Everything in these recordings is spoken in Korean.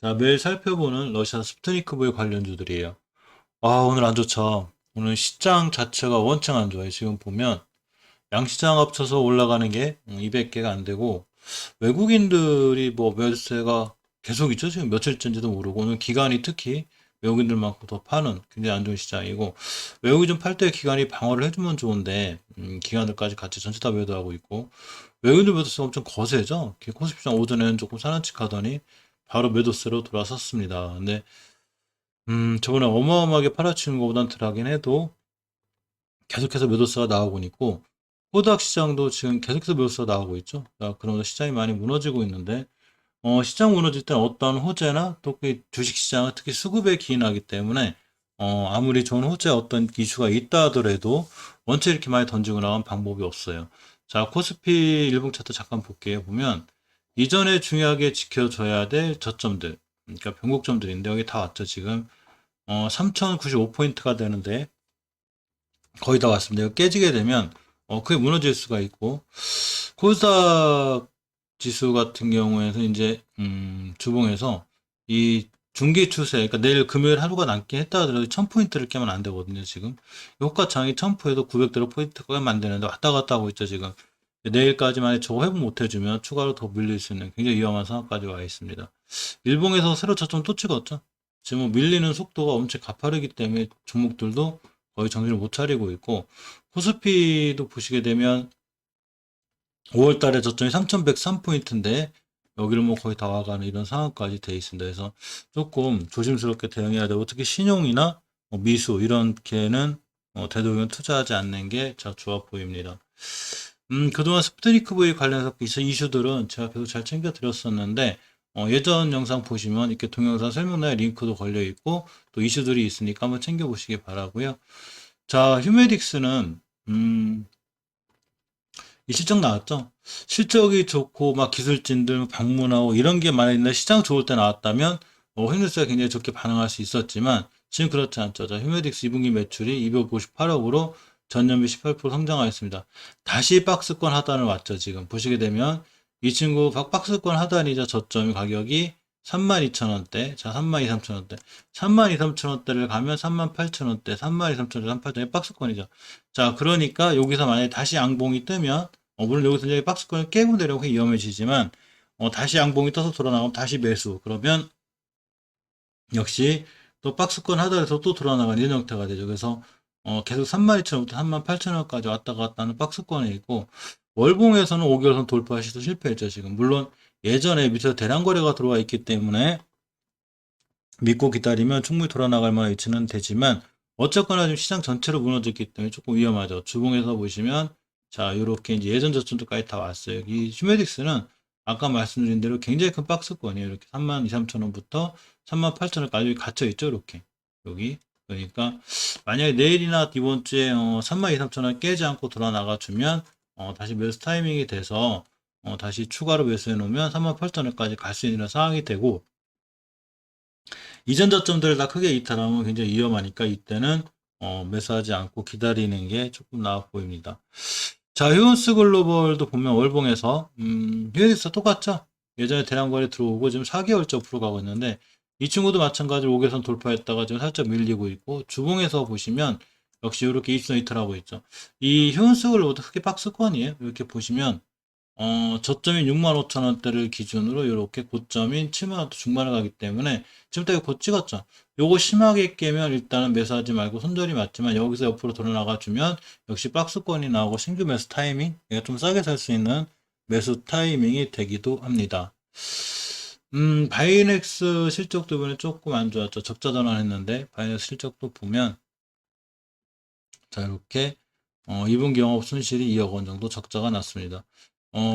자, 매일 살펴보는 러시아 스푸트니크V 관련주들이에요. 아, 오늘 안 좋죠. 오늘 시장 자체가 원청 안 좋아요. 지금 보면 양시장 합쳐서 올라가는 게 200개가 안 되고 외국인들이 뭐 매수세가 계속 있죠. 지금 며칠째인지도 모르고 오늘 기관이 특히 외국인들만큼 더 파는 굉장히 안 좋은 시장이고 외국인 좀 팔 때 기관이 방어를 해주면 좋은데 기관들까지 같이 전체 다 매도하고 있고 외국인들 매도세가 엄청 거세죠. 코스피장 오전에는 조금 사나칙 하더니 바로 매도세로 돌아섰습니다. 근데 저번에 어마어마하게 팔아치는 것보단 덜하긴 해도 계속해서 매도세가 나오고 있고 코닥 시장도 지금 계속해서 매도세가 나오고 있죠. 자, 그러면서 시장이 많이 무너지고 있는데 시장 무너질 때는 어떤 호재나 또 그 주식 시장은 특히 수급에 기인하기 때문에 아무리 좋은 호재 어떤 이슈가 있다 하더라도 원체 이렇게 많이 던지고 나간 방법이 없어요. 자, 코스피 일봉 차트 잠깐 볼게요. 보면 이전에 중요하게 지켜줘야 될 저점들, 그러니까 변곡점들인데 여기 다 왔죠. 지금 3095포인트가 되는데 거의 다 왔습니다. 이거 깨지게 되면 크게 무너질 수가 있고 코스닥 지수 같은 경우에는 이제 주봉에서 이 중기 추세, 그러니까 내일 금요일 하루가 남긴 했다 하더라도 1000포인트를 깨면 안 되거든요. 지금 효과창이 1000포에도 900대로 포인트가 만드는데 왔다 갔다 하고 있죠. 지금 내일까지 만에 저거 회복 못 해주면 추가로 더 밀릴 수 있는 굉장히 위험한 상황까지 와 있습니다. 일봉에서 새로 저점 또 찍었죠. 지금 뭐 밀리는 속도가 엄청 가파르기 때문에 종목들도 거의 정신을 못 차리고 있고 코스피도 보시게 되면 5월 달에 저점이 3103포인트인데 여기를 뭐 거의 다 와가는 이런 상황까지 돼 있습니다. 그래서 조금 조심스럽게 대응해야 되고 특히 신용이나 미수 이런 게는 되도록이면 투자하지 않는 게 좋아 보입니다. 그동안 스푸트니크 V 관련해서 이슈들은 제가 계속 잘 챙겨 드렸었는데 예전 영상 보시면 이렇게 동영상 설명란에 링크도 걸려 있고 또 이슈들이 있으니까 한번 챙겨 보시기 바라고요. 자, 휴메딕스는 이 실적 나왔죠. 실적이 좋고 막 기술진들 방문하고 이런 게 많이 시장 좋을 때 나왔다면 휴메딕스가 굉장히 좋게 반응할 수 있었지만 지금 그렇지 않죠. 자, 휴메딕스 2분기 매출이 258억으로 전년비 18% 성장하였습니다. 다시 박스권 하단을 왔죠. 지금 보시게 되면 이 친구 박스권 하단이자 저점이 가격이 32,000원대, 자 32,300원대, 32,300원대를 가면 38,000원대, 32,300원대, 38,000원대 박스권이죠. 자, 그러니까 여기서 만약에 다시 양봉이 뜨면 물론 여기서 이제 박스권을 깨고 내려오고 위험해지지만 다시 양봉이 떠서 돌아나가면 다시 매수. 그러면 역시 또 박스권 하단에서 또 돌아나가는 이런 형태가 되죠. 그래서 계속 32,000원부터 38,000원까지 왔다 갔다 하는 박스권에 있고 월봉에서는 5개월선 돌파 시도 실패했죠. 지금 물론 예전에 밑에서 대량 거래가 들어와 있기 때문에 믿고 기다리면 충분히 돌아나갈 만한 위치는 되지만 어쨌거나 지금 시장 전체로 무너졌기 때문에 조금 위험하죠. 주봉에서 보시면 자, 요렇게 이제 예전 저점도까지 다 왔어요. 이 휴메딕스는 아까 말씀드린 대로 굉장히 큰 박스권이에요. 이렇게 32,300원부터 38,000원까지 갇혀 있죠. 이렇게 여기 그러니까 만약에 내일이나 이번 주에 32,300원 깨지 않고 돌아나가 주면 다시 매수 타이밍이 돼서 다시 추가로 매수해 놓으면 38,000원까지 갈 수 있는 상황이 되고 이전 저점들을 다 크게 이탈하면 굉장히 위험하니까 이때는 매수하지 않고 기다리는 게 조금 나아 보입니다. 자, 휴온스 글로벌도 보면 월봉에서 휴온스 똑같죠? 예전에 대량거래 들어오고 지금 4개월째 프로 가고 있는데 이 친구도 마찬가지로 5개선 돌파했다가 지금 살짝 밀리고 있고 주봉에서 보시면 역시 이렇게 입선 이탈하고 있죠. 이 휴온스 글로벌도 크게 박스권이에요. 이렇게 보시면 저점인 65,000원대를 기준으로 이렇게 고점인 70,000원대 중반을 가기 때문에 지금부터 곧 찍었죠. 요거 심하게 깨면 일단은 매수하지 말고 손절이 맞지만 여기서 옆으로 돌아나가 주면 역시 박스권이 나오고 신규 매수 타이밍, 얘가 좀 싸게 살 수 있는 매수 타이밍이 되기도 합니다. 바이넥스 실적도 이번에 조금 안 좋았죠. 적자 전환했는데 바이넥스 실적도 보면 자, 이렇게 2분기 영업 순실이 2억 원 정도 적자가 났습니다.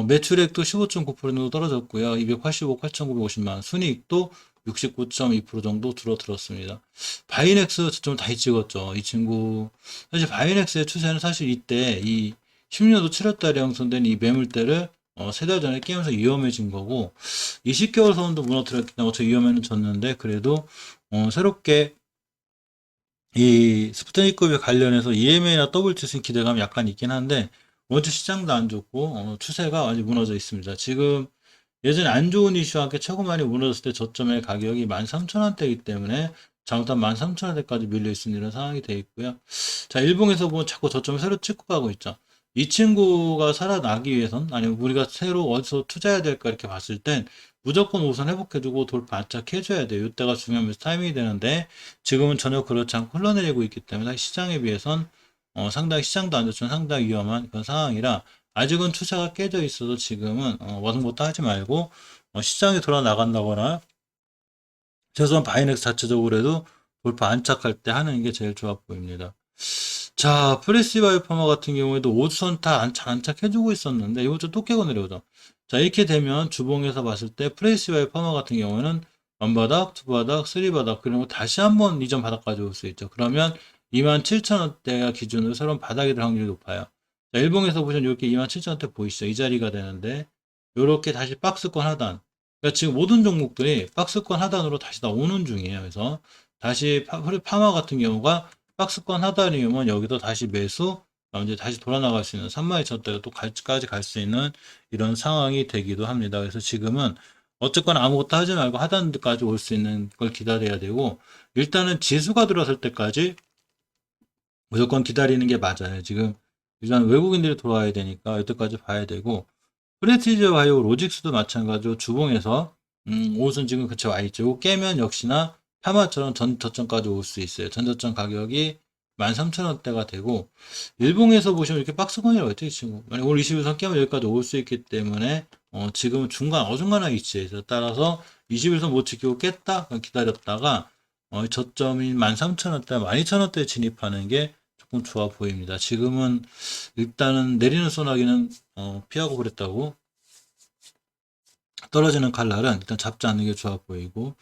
매출액도 15.9% 정도 떨어졌고요. 285, 8,950만. 순이익도 69.2% 정도 줄어들었습니다. 바이넥스 좀 다시 찍었죠. 이 친구. 사실 바이넥스의 추세는 사실 이때 이 10년도 7월달에 형성된 이 매물대를 3달 전에 깨면서 위험해진 거고 20개월 선도 무너뜨렸기 때문에 어차피 위험에는 졌는데 그래도 새롭게 이 스푸트니크에 관련해서 EMA나 WTC 기대감이 약간 있긴 한데 원주 시장도 안 좋고 추세가 많이 무너져 있습니다. 지금 예전에 안 좋은 이슈와 함께 최고 많이 무너졌을 때 저점의 가격이 13,000원대이기 때문에 잘못하면 13,000원대까지 밀릴 수 있는 이런 상황이 돼 있고요. 자, 일봉에서 보면 자꾸 저점을 새로 찍고 가고 있죠. 이 친구가 살아나기 위해선, 아니면 우리가 새로 어디서 투자해야 될까 이렇게 봤을 땐 무조건 우선 회복해주고 돌파 안착해줘야 돼요. 이때가 중요한 타이밍이 되는데 지금은 전혀 그렇지 않고 흘러내리고 있기 때문에 시장에 비해선 상당히 시장도 안 좋지만 상당히 위험한 그런 상황이라 아직은 투자가 깨져 있어도 지금은 왔다 하지 말고 시장이 돌아 나간다거나 최소한 바이넥스 자체적으로도 돌파 안착할 때 하는 게 제일 좋아 보입니다. 자, 프레시바이오 파마 같은 경우에도 5선 다 잘 안착해주고 있었는데 이거 또 깨고 내려오죠. 자, 이렇게 되면 주봉에서 봤을 때 프레시바이오 파마 같은 경우에는 원바닥, 투바닥, 쓰리바닥 그리고 다시 한번 이전 바닥까지 올 수 있죠. 그러면 27,000원대가 기준으로 새로운 바닥이 될 확률이 높아요. 자, 일봉에서 보시면 이렇게 27,000원대 보이시죠? 이 자리가 되는데 이렇게 다시 박스권 하단. 그러니까 지금 모든 종목들이 박스권 하단으로 다시 다 오는 중이에요. 그래서 다시 파마 같은 경우가 박스권 하단이면 여기도 다시 매수, 이제 다시 돌아 나갈 수 있는 32,000대가 또 까지 갈 수 있는 이런 상황이 되기도 합니다. 그래서 지금은 어쨌거나 아무것도 하지 말고 하단까지 올 수 있는 걸 기다려야 되고, 일단은 지수가 들어설 때까지 무조건 기다리는 게 맞아요. 지금 일단 외국인들이 돌아와야 되니까 이때까지 봐야 되고, 프레티즈 바이오 로직스도 마찬가지로 주봉에서 옷은 지금 그쵸 와 있죠. 이거 깨면 역시나 파마처럼 전 저점까지 올 수 있어요. 전 저점 가격이 13,000원대가 되고, 일봉에서 보시면 이렇게 박스권이라고 했죠, 이 친구. 만약 오늘 21선 깨면 여기까지 올 수 있기 때문에 지금은 중간 어중간한 위치에서 따라서 21선 못 지키고 깼다 기다렸다가 저점인 13,000원대, 12,000원대에 진입하는 게 조금 좋아 보입니다. 지금은 일단은 내리는 소나기는 피하고 그랬다고 떨어지는 칼날은 일단 잡지 않는 게 좋아 보이고,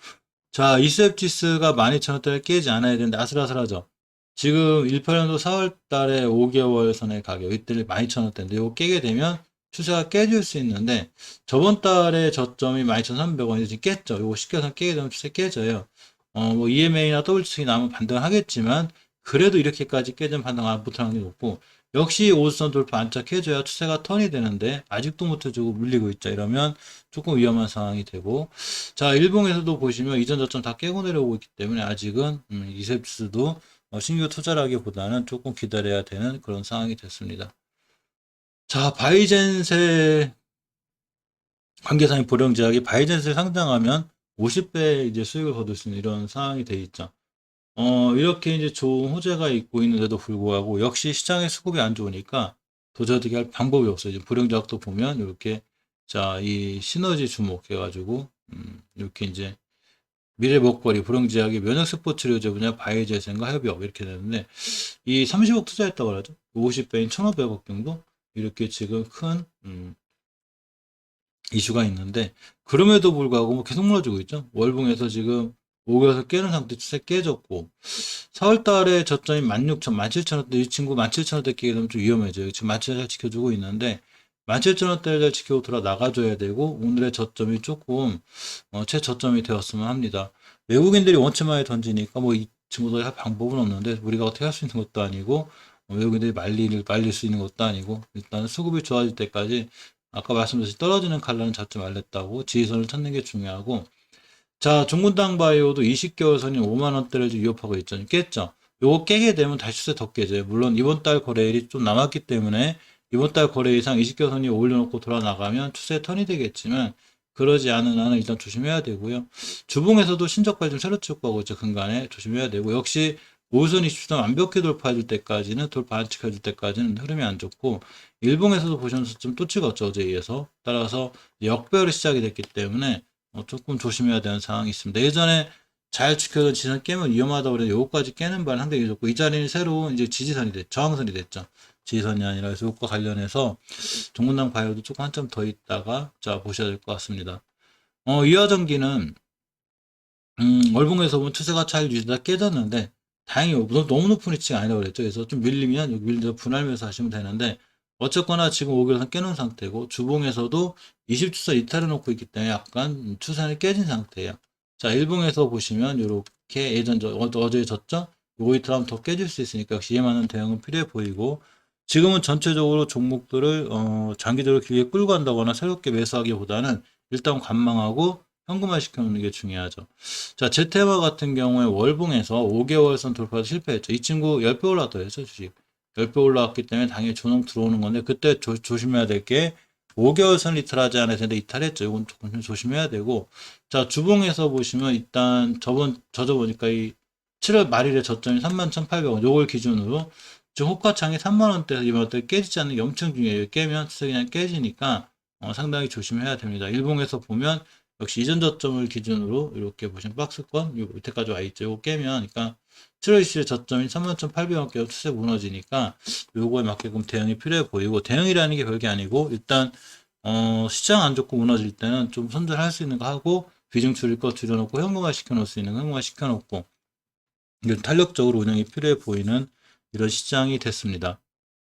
자, 이셉지스가 12,000원대를 깨지 않아야 되는데 아슬아슬하죠. 지금 18년도 4월 달에 5개월 선의 가격 이때 12,000원대인데 이거 깨게 되면 추세가 깨질 수 있는데, 저번 달에 저점이 12,300원이 지금 깼죠. 이거 쉽게 해서 깨게 되면 추세 깨져요. 뭐 EMA나 WCI 나오면 반등을 하겠지만 그래도 이렇게까지 깨진 반등 안 못하는 게 높고, 역시 5선 돌파 안착해줘야 추세가 턴이 되는데 아직도 못해주고 물리고 있죠. 이러면 조금 위험한 상황이 되고, 자, 일봉에서도 보시면 이전 저점 다 깨고 내려오고 있기 때문에 아직은 이셉스도 신규 투자라기보다는 조금 기다려야 되는 그런 상황이 됐습니다. 자, 바이젠세 관계상의 불용 제약이 바이젠세 상장하면 50배 이제 수익을 거둘 수 있는 이런 상황이 돼 있죠. 이렇게 이제 좋은 호재가 있고 있는데도 불구하고 역시 시장의 수급이 안 좋으니까 도저히 어떻게 할 방법이 없어요. 이제 불용작도 보면 이렇게 자, 이 시너지 주목해가지고 이렇게 이제 미래 먹거리 불용제약의 면역 세포 치료제 분야 바이오재생과 협업 이렇게 되는데 이 30억 투자했다고 그러죠. 50배인 1,500억 정도 이렇게 지금 큰 이슈가 있는데 그럼에도 불구하고 뭐 계속 무너지고 있죠. 월봉에서 지금 5개월에서 깨는 상태 추세 깨졌고 4월 달에 저점이 16,000, 17,000원대 이 친구 17,000원대 깨게 되면 좀 위험해져요. 지금 17,000원 지켜주고 있는데 17,000원대를 잘 지키고 돌아 나가줘야 되고 오늘의 저점이 조금 최저점이 되었으면 합니다. 외국인들이 원체 많이 던지니까 뭐 이 친구들 할 방법은 없는데 우리가 어떻게 할 수 있는 것도 아니고 외국인들이 말릴 수 있는 것도 아니고 일단 수급이 좋아질 때까지 아까 말씀드렸듯이 떨어지는 칼라는 잡지 말랬다고 지지선을 찾는 게 중요하고, 자, 종근당 바이오도 20개월 선이 5만원대를 지금 위협하고 있죠. 깼죠. 요거 깨게 되면 다시 추세 더 깨져요. 물론 이번 달 거래일이 좀 남았기 때문에 이번 달 거래 이상 20개월 선이 올려놓고 돌아 나가면 추세 턴이 되겠지만 그러지 않은 한은 일단 조심해야 되고요. 주봉에서도 신저가를 좀 새로 찍고 있죠. 근간에 조심해야 되고, 역시 5선 이슈점 완벽히 돌파해줄 때까지는 돌파 안착해줄 때까지는 흐름이 안 좋고, 일봉에서도 보시면서 좀 또 찍었죠. 어제에 의해서. 따라서 역배열이 시작이 됐기 때문에 조금 조심해야 되는 상황이 있습니다. 예전에 잘 지켜던 지선 깨면 위험하다고 그래서 요거까지 깨는 바는 상당히 좋고, 이 자리는 새로 이제 지지선이 됐죠. 저항선이 됐죠. 지지선이 아니라. 그래서 요거 관련해서 종근당 바이오도 조금 한점 더 있다가 자 보셔야 될 것 같습니다. 이화전기는 월봉에서 보면 추세가 잘 유지다 깨졌는데 다행히 너무 높은 위치가 아니라고 그랬죠. 그래서 좀 밀리면 여기 밀려서 분할매수 하시면 되는데 어쨌거나 지금 5개월선 깨놓은 상태고 주봉에서도 20주선 이탈해 놓고 있기 때문에 약간 추세는 깨진 상태예요. 자, 일봉에서 보시면 이렇게 어제 졌죠? 요거 이탈하면 더 깨질 수 있으니까 역시 이에 맞는 대응은 필요해 보이고, 지금은 전체적으로 종목들을 장기적으로 길게 끌고 간다거나 새롭게 매수하기보다는 일단 관망하고 현금화 시켜놓는 게 중요하죠. 자, 제테마 같은 경우에 월봉에서 5개월 선 돌파도 실패했죠. 이 친구 10배 올라왔더랬죠, 주식. 10배 올라왔기 때문에 당연히 조정 들어오는 건데, 그때 조심해야 될 게 5개월 선 이탈하지 않았는데 이탈했죠. 이건 조금 좀 조심해야 되고, 자, 주봉에서 보시면 일단 저저보니까 이 7월 말일에 저점이 31,800원, 요걸 기준으로 지금 호가창이 3만원대에서 이번 때 깨지지 않는 게 엄청 중요해요. 깨면 그냥 깨지니까 상당히 조심해야 됩니다. 일봉에서 보면 역시 이전 저점을 기준으로 이렇게 보시면 박스권 요 밑에까지 와 있죠. 이거 깨면 그러니까 7월 20일 저점이 31,800원 깨고 추세 무너지니까 요거에 맞게끔 대응이 필요해 보이고, 대응이라는 게 별게 아니고 일단 시장 안 좋고 무너질 때는 좀 손절할 수 있는 거 하고, 비중 줄일 거 줄여놓고 현금화 시켜놓을 수 있는 거 현금화 시켜놓고, 이런 탄력적으로 운영이 필요해 보이는 이런 시장이 됐습니다.